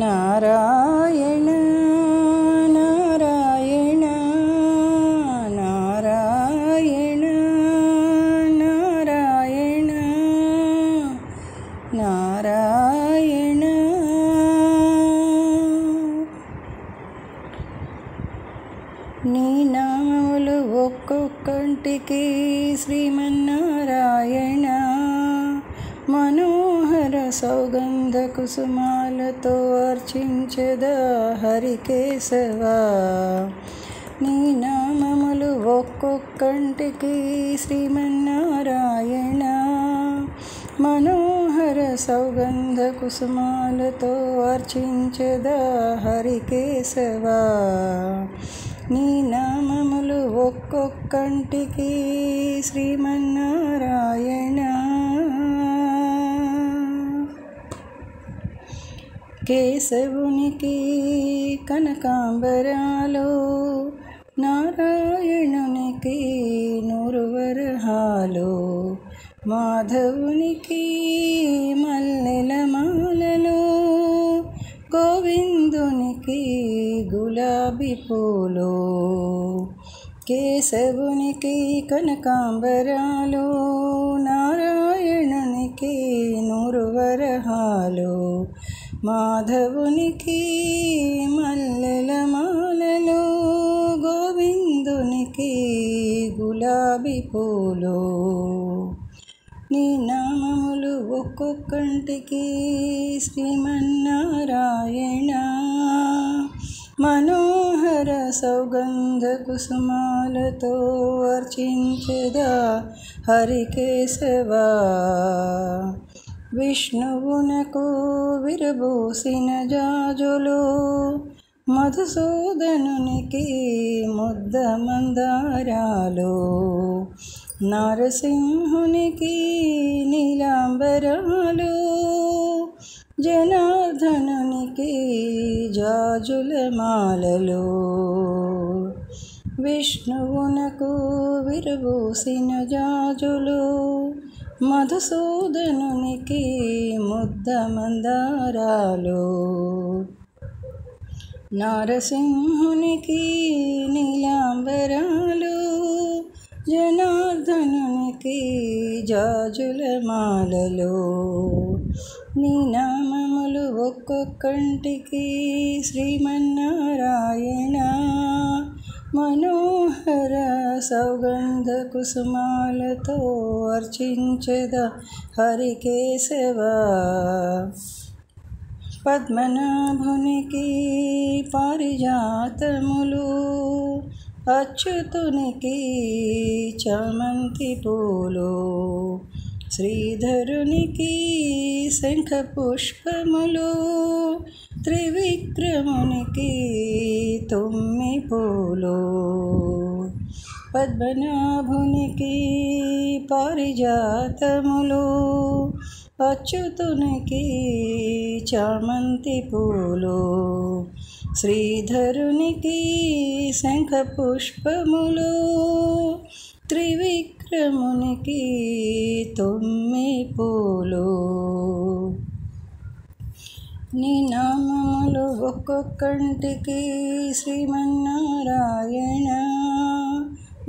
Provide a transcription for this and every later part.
నారాయణ నారాయణ నారాయణ నారాయణ నారాయణ. నీ నామములు ఒక్కొక్కంటికి శ్రీమన్నారాయణ. మనోహర సౌగంధ కుసుమాలతో అర్చించదా హరికేశవా. నీ నామములు ఒక్కొక్కంటికి శ్రీమన్నారాయణ. మనోహర సౌగంధ కుసుమాలతో అర్చించదా హరికేశవా. నీ నామములు ఒక్కొక్కంటికి శ్రీమన్నారాయణ. కేశవునికి కనకాంబరాలు, నారాయణునికి 100 వరహాలు, మాధవునికి మల్లెల మాలలు, గోవిందునికి గులాబీ పూలు. కేశవునికి కనకాంబరాలు, నారాయణునికి 100 వరహాలు, మాధవునికి మల్లెల మాలలు, గోవిందునికి గులాబీ పూలు. నీ నామములు ఒక్కొక్కంటికి శ్రీమన్నారాయణ. మనోహర సౌగంధ కుసుమాలతో అర్చించదా హరికేశవా. విష్ణువునకు విరబూసిన జాజులు, మధుసూదనునికి ముద్ద మందారాలు, నరసింహునికి నీలాంబరాలు, జనార్దనునికి జాజుల మాలలు. విష్ణువునకు విరబూసిన జాజులు, మధుసూదనునికి ముద్ద మందారాలు, నరసింహునికి నీలాంబరాలు, జనార్దనునికి జాజుల మాలలు. నీ నామములు ఒక్కొక్కంటికి శ్రీమన్నారాయణ. మనోహర సౌగంధ కుసుమాలతో అర్చించదా హరికేశవా. పద్మనాభునికి పారిజాతములు, అచ్యుతునికి చామంతి పూలు, శ్రీధరునికి శంఖ పుష్పములు, త్రివిక్రమునికి తుమ్మి పూలు. పద్మనాభునికి పారిజాతములు, అచ్యుతునికి చామంతి పూలు, శ్రీధరునికి శంఖ పుష్పములు, త్రివిక్రమునికి తుమ్మి పూలు. నీ నామములు ఒక్కొక్కంటికి శ్రీమన్నారాయణ.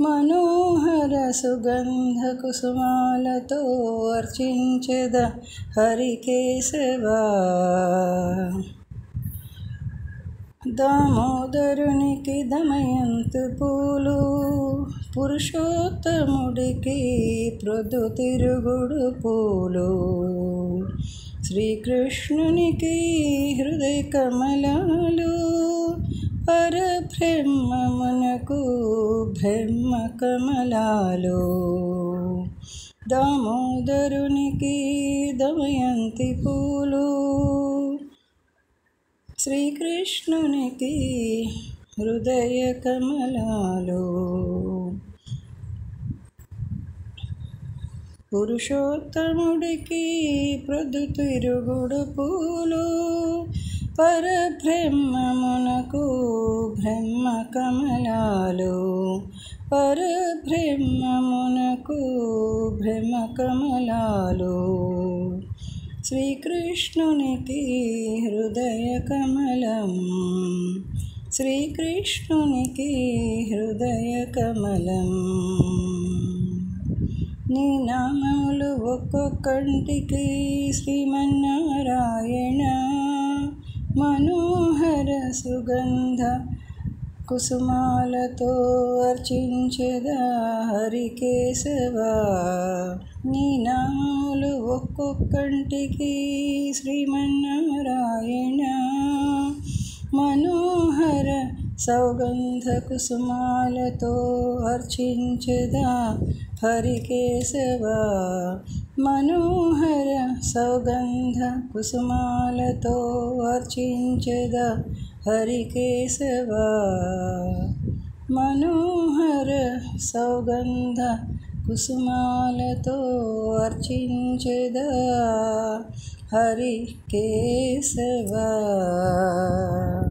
మనోహర సుగంధ కుసుమాలతో అర్చించదా హరికేశవా. దామోదరునికి దమయంతి పూలు, పురుషోత్తముడికి ప్రొద్దుతిరుగుడు పూలు, శ్రీకృష్ణునికి హృదయ కమలాలు, పరబ్రహ్మమునకు బ్రహ్మ కమలాలు. దామోదరునికి దమయంతి పూలు, శ్రీకృష్ణునికి హృదయ కమలాలు, పురుషోత్తముడికి ప్రొద్దుతిరుగుడు పూలు, పరబ్రహ్మమునకు బ్రహ్మ కమలాలు, పరబ్రహ్మమునకు బ్రహ్మ కమలాలు. శ్రీకృష్ణునికి హృదయ కమలం, శ్రీకృష్ణునికి హృదయ కమలం. నీ నామములు ఒక్కొక్కంటికి శ్రీమన్నారాయణ, మనోహర సుగంధ కుసుమాలతో అర్చించెదా హరికేశవా. నీ నామములు ఒక్కొక్కంటికి శ్రీమన్నారాయణ, మనోహర సౌగంధ కుసుమాలతో అర్చించెదా హరికేశవా. మనోహర సౌగంధ కుసుమాలతో అర్చించెదా హరికేశవా. మనోహర సౌగంధ కుసుమాలతో అర్చించెదా హరికేశవా.